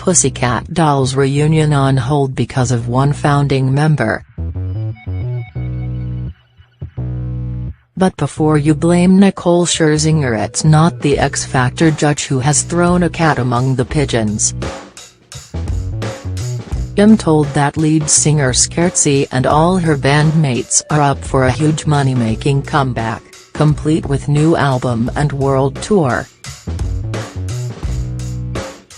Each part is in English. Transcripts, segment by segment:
Pussycat Dolls reunion on hold because of one founding member. But before you blame Nicole Scherzinger, it's not the X Factor judge who has thrown a cat among the pigeons. I'm told that lead singer Scherzi and all her bandmates are up for a huge money-making comeback, complete with new album and world tour.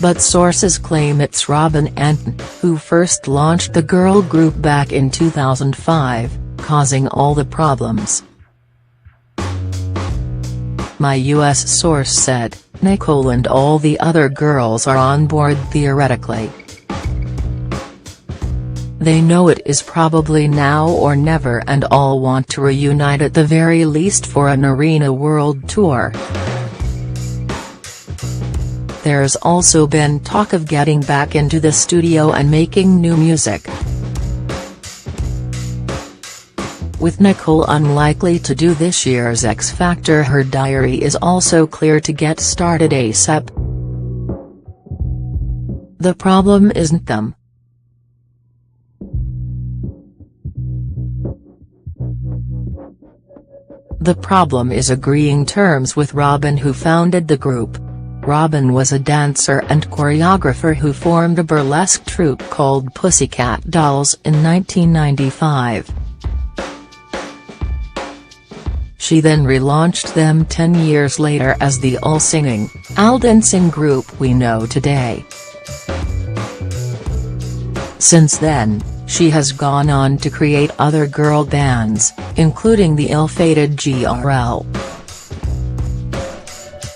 But sources claim it's Robin Anton, who first launched the girl group back in 2005, causing all the problems. My US source said, Nicole and all the other girls are on board theoretically. They know it is probably now or never and all want to reunite at the very least for an arena world tour. There's also been talk of getting back into the studio and making new music. With Nicole unlikely to do this year's X Factor, her diary is also clear to get started ASAP. The problem isn't them. The problem is agreeing terms with Robin, who founded the group. Robin was a dancer and choreographer who formed a burlesque troupe called Pussycat Dolls in 1995. She then relaunched them 10 years later as the all-singing, all-dancing group we know today. Since then, she has gone on to create other girl bands, including the ill-fated GRL.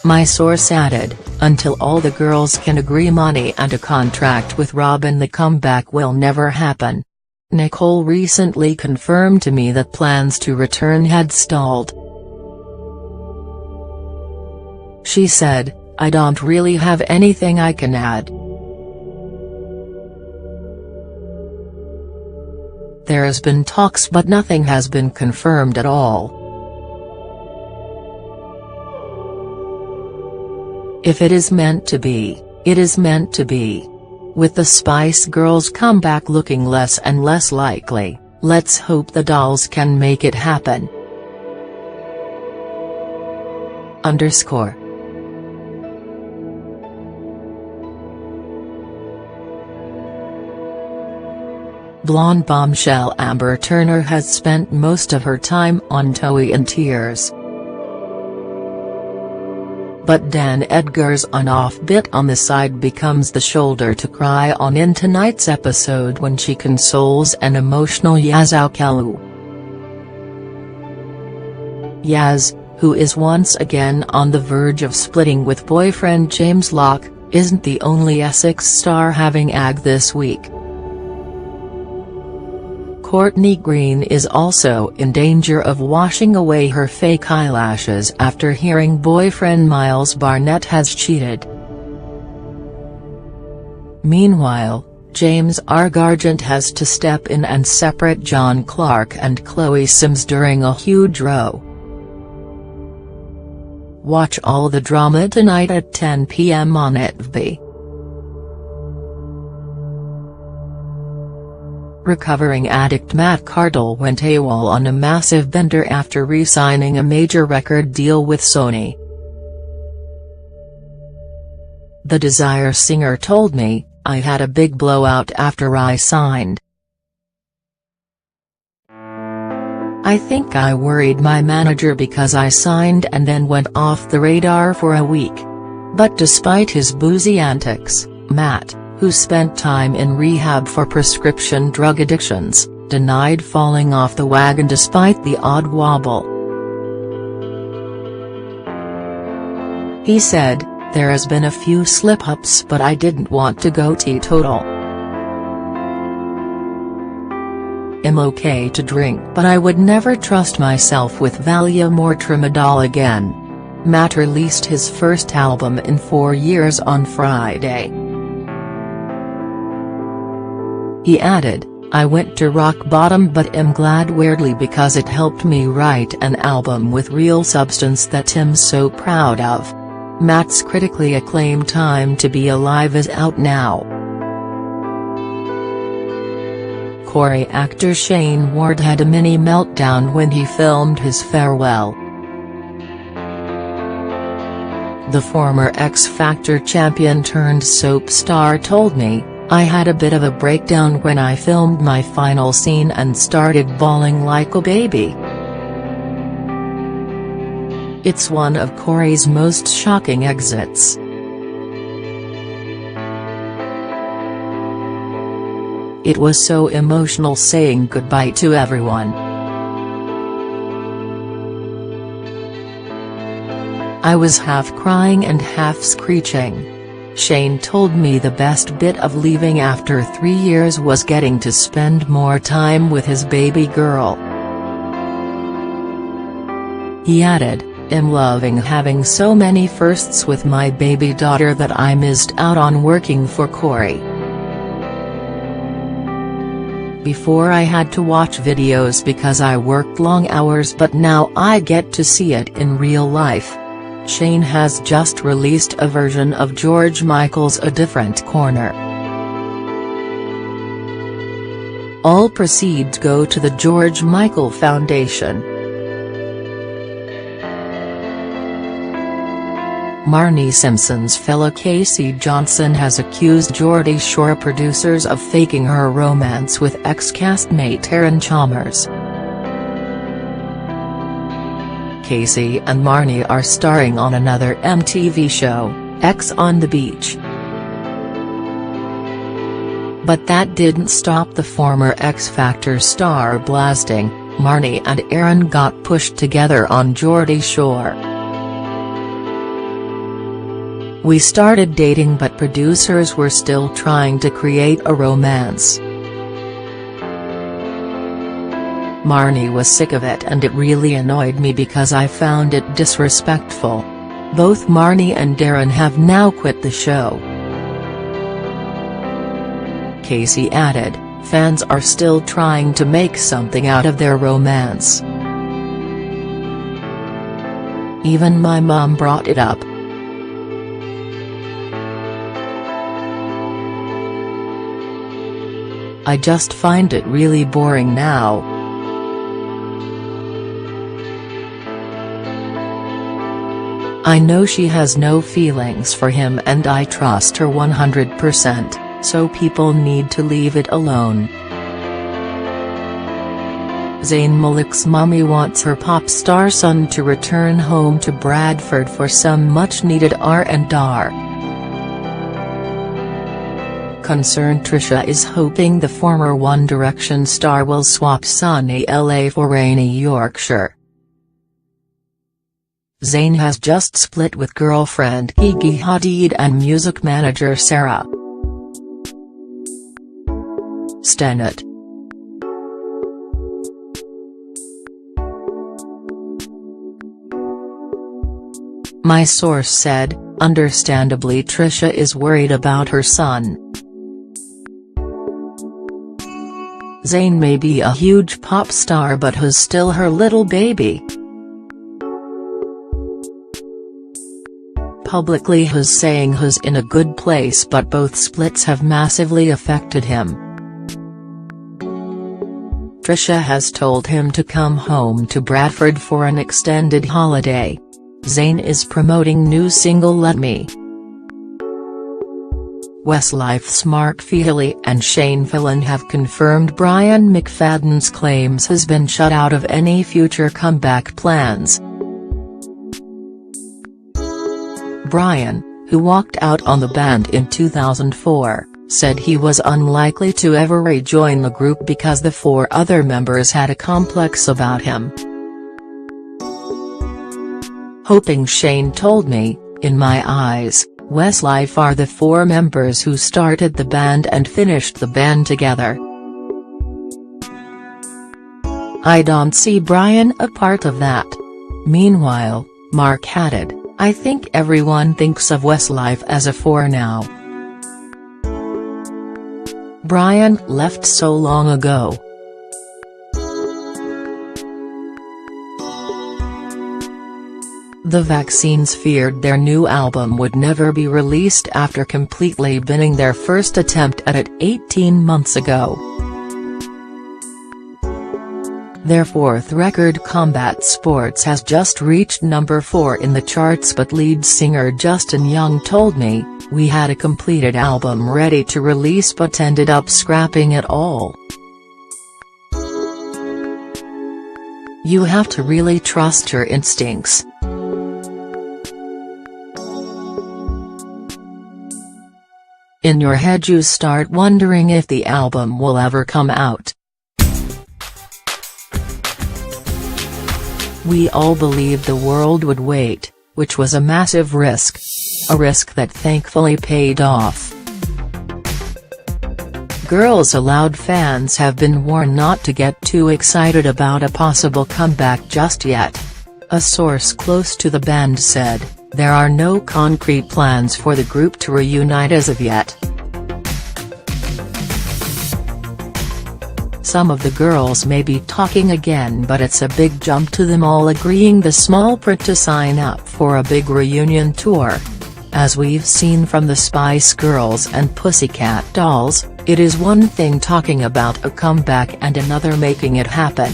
My source added, until all the girls can agree money and a contract with Robin, the comeback will never happen. Nicole recently confirmed to me that plans to return had stalled. She said, I don't really have anything I can add. There has been talks but nothing has been confirmed at all. If it is meant to be, it is meant to be. With the Spice Girls comeback looking less and less likely, let's hope the dolls can make it happen. _ Blonde bombshell Amber Turner has spent most of her time on Towie in tears. But Dan Edgar's on-off bit on the side becomes the shoulder to cry on in tonight's episode when she consoles an emotional Yaz Aoukelou. Yaz, who is once again on the verge of splitting with boyfriend James Locke, isn't the only Essex star having ag this week. Courtney Green is also in danger of washing away her fake eyelashes after hearing boyfriend Miles Barnett has cheated. Meanwhile, James Argargent has to step in and separate John Clark and Chloe Sims during a huge row. Watch all the drama tonight at 10 p.m. on ITV. Recovering addict Matt Cardle went AWOL on a massive bender after re-signing a major record deal with Sony. The Desire singer told me, I had a big blowout after I signed. I think I worried my manager because I signed and then went off the radar for a week. But despite his boozy antics, Matt, who spent time in rehab for prescription drug addictions, denied falling off the wagon despite the odd wobble. He said, there has been a few slip-ups but I didn't want to go teetotal. I'm okay to drink but I would never trust myself with Valium or Tramadol again. Matt released his first album in 4 years on Friday. He added, I went to rock bottom but am glad weirdly because it helped me write an album with real substance that I'm so proud of. Matt's critically acclaimed Time to Be Alive is out now. Corey actor Shayne Ward had a mini meltdown when he filmed his farewell. The former X Factor champion turned soap star told me, "I had a bit of a breakdown when I filmed my final scene and started bawling like a baby. It's one of Corey's most shocking exits. It was so emotional saying goodbye to everyone. I was half crying and half screeching." Shayne told me the best bit of leaving after 3 years was getting to spend more time with his baby girl. He added, "I'm loving having so many firsts with my baby daughter that I missed out on working for Corey. Before I had to watch videos because I worked long hours, but now I get to see it in real life." Shayne has just released a version of George Michael's A Different Corner. All proceeds go to the George Michael Foundation. Marnie Simpson's fellow Casey Johnson has accused Geordie Shore producers of faking her romance with ex-castmate Aaron Chalmers. Casey and Marnie are starring on another MTV show, X on the Beach. But that didn't stop the former X Factor star blasting. Marnie and Aaron got pushed together on Geordie Shore. "We started dating but producers were still trying to create a romance. Marnie was sick of it and it really annoyed me because I found it disrespectful. Both Marnie and Aaron have now quit the show." Casey added, "Fans are still trying to make something out of their romance. Even my mom brought it up. I just find it really boring now. I know she has no feelings for him and I trust her 100%, so people need to leave it alone." Zayn Malik's mummy wants her pop star son to return home to Bradford for some much-needed R&R. Concerned Trisha is hoping the former One Direction star will swap sunny LA for rainy Yorkshire. Zayn has just split with girlfriend Gigi Hadid and music manager Sarah Stennett. My source said, understandably Trisha is worried about her son. Zayn may be a huge pop star but who's still her little baby. Publicly who's saying who's in a good place but both splits have massively affected him. Trisha has told him to come home to Bradford for an extended holiday. Zayn is promoting new single Let Me. Westlife's Mark Feely and Shane Fallon have confirmed Brian McFadden's claims has been shut out of any future comeback plans. Brian, who walked out on the band in 2004, said he was unlikely to ever rejoin the group because the 4 other members had a complex about him. Hoping Shane told me, in my eyes, Westlife are the 4 members who started the band and finished the band together. I don't see Brian a part of that. Meanwhile, Mark added, I think everyone thinks of Westlife as a 4 now. Brian left so long ago. The Vaccines feared their new album would never be released after completely binning their first attempt at it 18 months ago. Their fourth record, Combat Sports, has just reached number 4 in the charts, but lead singer Justin Young told me, "We had a completed album ready to release but ended up scrapping it all." You have to really trust your instincts. In your head you start wondering if the album will ever come out. We all believed the world would wait, which was a massive risk. A risk that thankfully paid off. Girls Aloud fans have been warned not to get too excited about a possible comeback just yet. A source close to the band said, "There are no concrete plans for the group to reunite as of yet." Some of the girls may be talking again, but it's a big jump to them all agreeing the small print to sign up for a big reunion tour. As we've seen from the Spice Girls and Pussycat Dolls, it is one thing talking about a comeback and another making it happen.